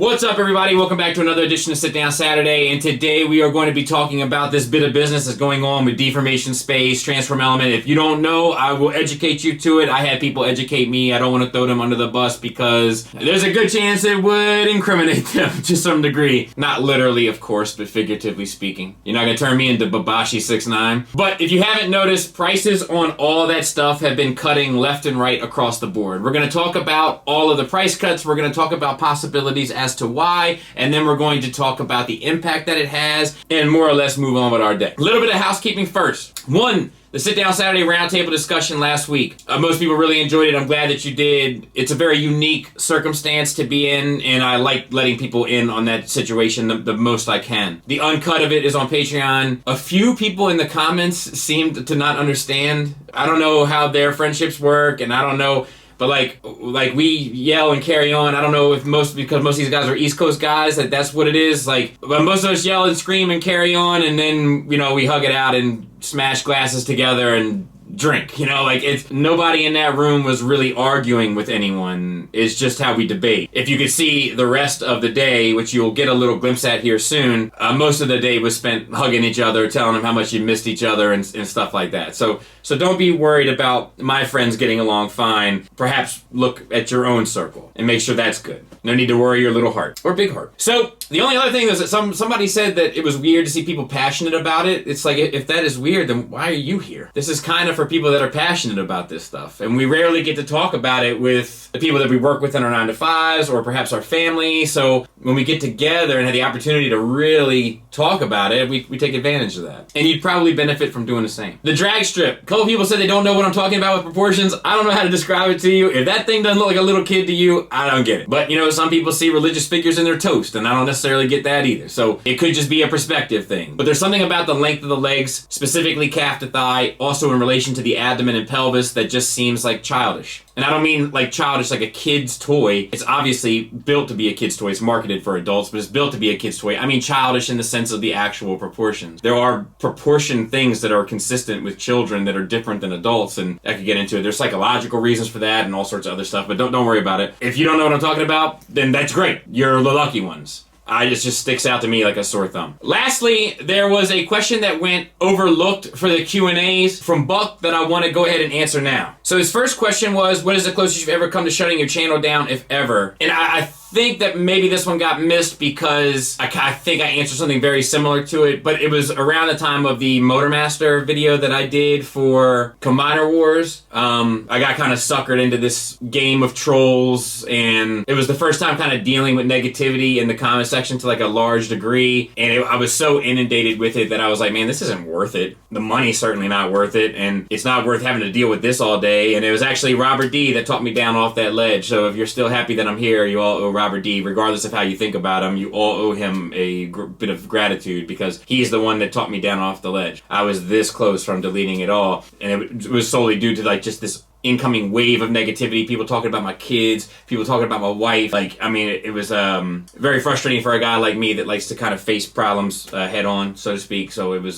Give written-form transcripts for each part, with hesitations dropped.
What's up, everybody? Welcome back to another edition of Sit Down Saturday, and today we are going to be talking about this bit of business that's going on with Deformation Space, TransformElement. If you don't know, I will educate you to it. I had people educate me. I don't want to throw them under the bus because there's a good chance it would incriminate them to some degree. Not literally, of course, but figuratively speaking. You're not going to turn me into Babashi69. But if you haven't noticed, prices on all that stuff have been cutting left and right across the board. We're going to talk about all of the price cuts. We're going to talk about possibilities as to why, and then we're going to talk about the impact that it has and more or less move on with our day. A little bit of housekeeping first. One, the Sit Down Saturday roundtable discussion last week. Most people really enjoyed it. I'm glad that you did. It's a very unique circumstance to be in, and I like letting people in on that situation the most I can. The uncut of it is on Patreon. A few people in the comments seemed to not understand. I don't know how their friendships work, and I don't know. But like we yell and carry on. I don't know if because most of these guys are East Coast guys, that's what it is. But most of us yell and scream and carry on, and then, we hug it out and smash glasses together and drink. It's nobody in that room was really arguing with anyone. It's just how we debate. If you could see the rest of the day, which you'll get a little glimpse at here soon, most of the day was spent hugging each other, telling them how much you missed each other and stuff like that. So don't be worried about my friends getting along fine. Perhaps look at your own circle and make sure that's good. No need to worry your little heart or big heart. So the only other thing is that somebody said that it was weird to see people passionate about it. It's like, if that is weird, then why are you here? This is kind of for people that are passionate about this stuff. And we rarely get to talk about it with the people that we work with in our 9-to-5s or perhaps our family. So when we get together and have the opportunity to really talk about it, we take advantage of that. And you'd probably benefit from doing the same. The drag strip. A couple people said they don't know what I'm talking about with proportions. I don't know how to describe it to you. If that thing doesn't look like a little kid to you, I don't get it. But, some people see religious figures in their toast, and I don't necessarily get that either. So it could just be a perspective thing. But there's something about the length of the legs, specifically calf to thigh, also in relation to the abdomen and pelvis, that just seems like childish. And I don't mean like childish like a kid's toy. It's obviously built to be a kid's toy. It's marketed for adults, but it's built to be a kid's toy. I mean childish in the sense of the actual proportions. There are proportion things that are consistent with children that are different than adults, and I could get into it. There's psychological reasons for that and all sorts of other stuff, but don't worry about it. If you don't know what I'm talking about, then that's great. You're the lucky ones. It just sticks out to me like a sore thumb. Lastly, there was a question that went overlooked for the Q&As from Buck that I want to go ahead and answer now. So his first question was, what is the closest you've ever come to shutting your channel down, if ever? And I think that maybe this one got missed because I think I answered something very similar to it, but it was around the time of the Motormaster video that I did for Combiner Wars. I got kind of suckered into this game of trolls, and it was the first time kind of dealing with negativity in the comment section to like a large degree, and I was so inundated with it that I was like, man, this isn't worth it. The money's certainly not worth it, and it's not worth having to deal with this all day. And it was actually Robert D that talked me down off that ledge. So if you're still happy that I'm here, you all owe Robert D, regardless of how you think about him, you all owe him a bit of gratitude because he's the one that talked me down off the ledge. I was this close from deleting it all, and it was solely due to like just this incoming wave of negativity, people talking about my kids, people talking about my wife. It was very frustrating for a guy like me that likes to kind of face problems head on, so to speak. So it was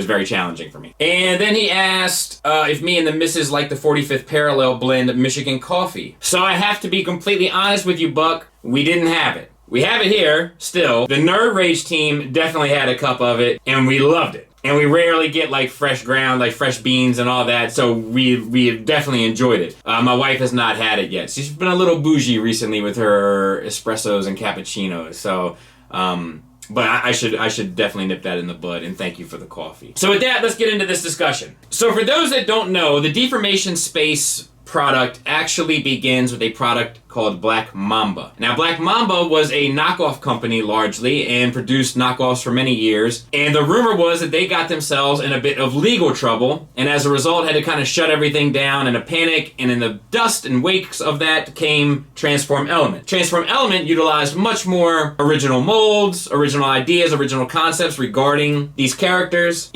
very challenging for me. And then he asked if me and the missus like the 45th Parallel blend Michigan coffee. So I have to be completely honest with you, Buck. We didn't have it. We have it here still. The Nerd Rage team definitely had a cup of it, and we loved it. And we rarely get like fresh ground, like fresh beans and all that, so we definitely enjoyed it. My wife has not had it yet. She's been a little bougie recently with her espressos and cappuccinos, so but I should definitely nip that in the bud, and thank you for the coffee. So with that, let's get into this discussion. So for those that don't know, the Deformation Space product actually begins with a product called Black Mamba. Now, Black Mamba was a knockoff company largely and produced knockoffs for many years. And the rumor was that they got themselves in a bit of legal trouble, and as a result had to kind of shut everything down in a panic. And in the dust and wakes of that came TransformElement. TransformElement utilized much more original molds, original ideas, original concepts regarding these characters.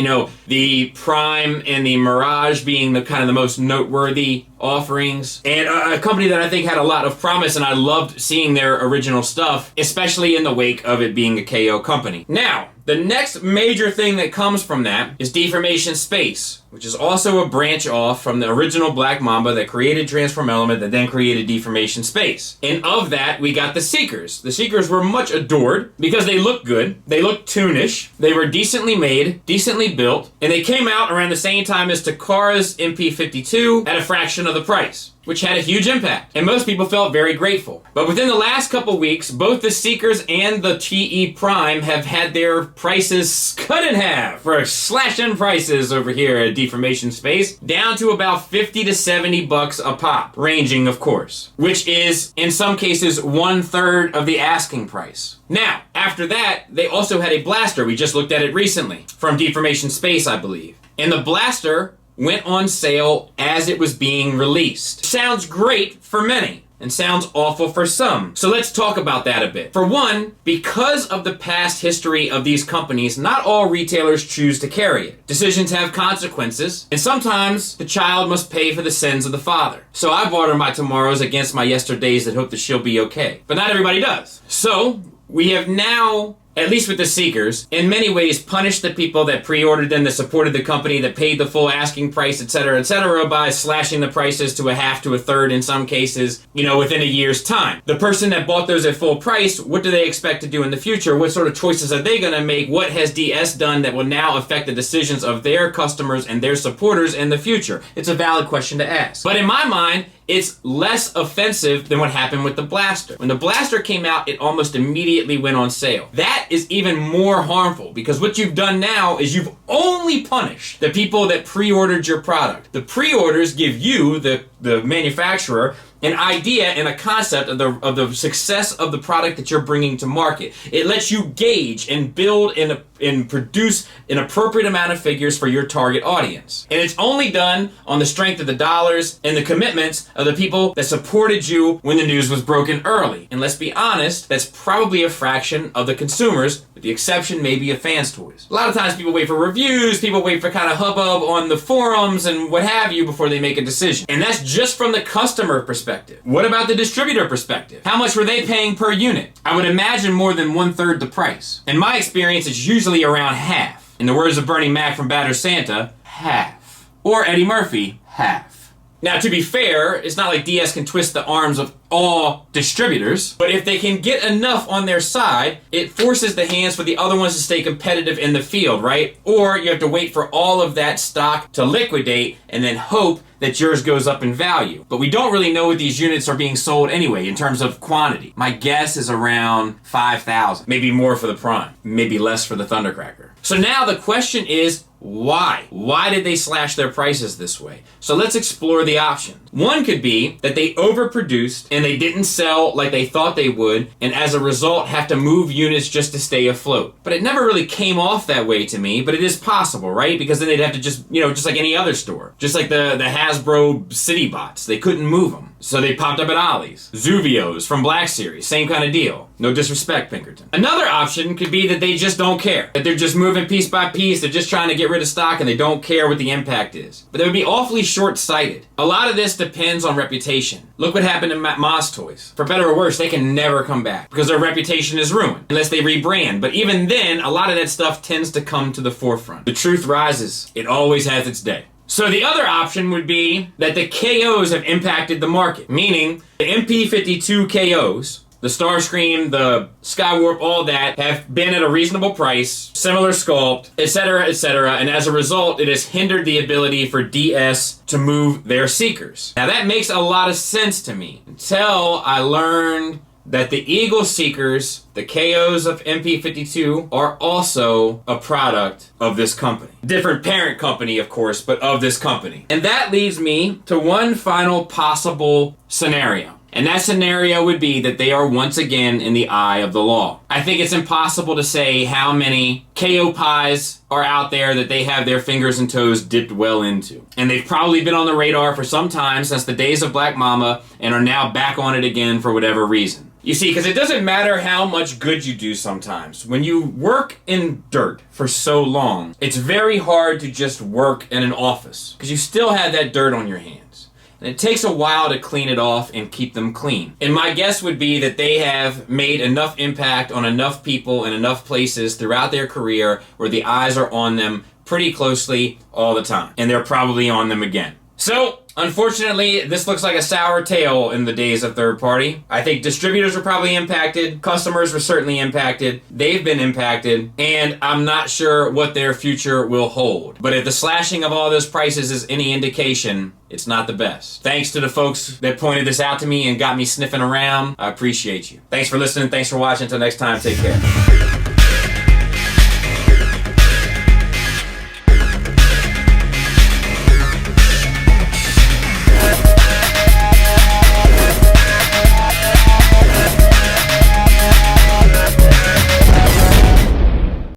The Prime and the Mirage being the kind of the most noteworthy offerings, and a company that I think had a lot of promise, and I loved seeing their original stuff, especially in the wake of it being a KO company. Now, The next major thing that comes from that is Deformation Space, which is also a branch off from the original Black Mamba that created TransformElement that then created Deformation Space. And of that, we got the Seekers. The Seekers were much adored because they looked good, they looked toonish, they were decently made, decently built, and they came out around the same time as Takara's MP52 at a fraction of the price, which had a huge impact, and most people felt very grateful. But within the last couple weeks, both the Seekers and the TE Prime have had their prices cut in half, for slashing prices over here at Deformation Space, down to about 50 to 70 bucks a pop, ranging of course, which is in some cases 1/3 of the asking price. Now, after that, they also had a blaster, we just looked at it recently, from Deformation Space, I believe. And the blaster went on sale as it was being released. Sounds great for many, and sounds awful for some. So let's talk about that a bit. For one, because of the past history of these companies, not all retailers choose to carry it. Decisions have consequences, and sometimes the child must pay for the sins of the father. So I bought her my tomorrows against my yesterdays that hope that she'll be okay. But not everybody does. So we have now, at least with the Seekers, in many ways punished the people that pre-ordered them, that supported the company, that paid the full asking price, etc., by slashing the prices to a half to a third in some cases, within a year's time. The person that bought those at full price, what do they expect to do in the future? What sort of choices are they going to make? What has DS done that will now affect the decisions of their customers and their supporters in the future? It's a valid question to ask. But in my mind, it's less offensive than what happened with the blaster. When the blaster came out, it almost immediately went on sale. That is even more harmful because what you've done now is you've only punished the people that pre-ordered your product. The pre-orders give you, the manufacturer, an idea and a concept of the success of the product that you're bringing to market. It lets you gauge and build and produce an appropriate amount of figures for your target audience. And it's only done on the strength of the dollars and the commitments of the people that supported you when the news was broken early. And let's be honest, that's probably a fraction of the consumers, with the exception maybe of Fans Toys. A lot of times people wait for reviews, people wait for kind of hubbub on the forums and what have you before they make a decision. And that's just from the customer perspective. What about the distributor perspective? How much were they paying per unit? I would imagine more than 1/3 the price. In my experience, it's usually around half. In the words of Bernie Mac from Batter Santa, half. Or Eddie Murphy, half. Now, to be fair, it's not like DS can twist the arms of all distributors, but if they can get enough on their side, it forces the hands for the other ones to stay competitive in the field, right? Or you have to wait for all of that stock to liquidate and then hope that yours goes up in value. But we don't really know what these units are being sold anyway in terms of quantity. My guess is around 5,000, maybe more for the Prime, maybe less for the Thundercracker. So now the question is, why? Why did they slash their prices this way? So let's explore the options. One could be that they overproduced and they didn't sell like they thought they would, and as a result have to move units just to stay afloat. But it never really came off that way to me, but it is possible, right? Because then they'd have to just like any other store. Just like the Hasbro City Bots. They couldn't move them. So they popped up at Ollie's. Zuvios from Black Series, same kind of deal. No disrespect, Pinkerton. Another option could be that they just don't care. That they're just moving piece by piece, they're just trying to get rid of stock and they don't care what the impact is. But that would be awfully short-sighted. A lot of this depends on reputation. Look what happened to Moss Toys. For better or worse, they can never come back because their reputation is ruined unless they rebrand. But even then, a lot of that stuff tends to come to the forefront. The truth rises. It always has its day. So the other option would be that the KOs have impacted the market, meaning the MP52 KOs, the Starscream, the Skywarp, all that have been at a reasonable price, similar sculpt, etc., and as a result, it has hindered the ability for DS to move their Seekers. Now that makes a lot of sense to me until I learned that the Eagle Seekers, the KOs of MP52, are also a product of this company. Different parent company, of course, but of this company. And that leads me to one final possible scenario. And that scenario would be that they are once again in the eye of the law. I think it's impossible to say how many KO pies are out there that they have their fingers and toes dipped well into. And they've probably been on the radar for some time since the days of Black Mama and are now back on it again for whatever reason. You see, because it doesn't matter how much good you do sometimes. When you work in dirt for so long, it's very hard to just work in an office because you still have that dirt on your hands. And it takes a while to clean it off and keep them clean. And my guess would be that they have made enough impact on enough people in enough places throughout their career where the eyes are on them pretty closely all the time. And they're probably on them again. So, unfortunately, this looks like a sour tale in the days of third party. I think distributors were probably impacted. Customers were certainly impacted. They've been impacted. And I'm not sure what their future will hold. But if the slashing of all those prices is any indication, it's not the best. Thanks to the folks that pointed this out to me and got me sniffing around. I appreciate you. Thanks for listening. Thanks for watching. Until next time, take care.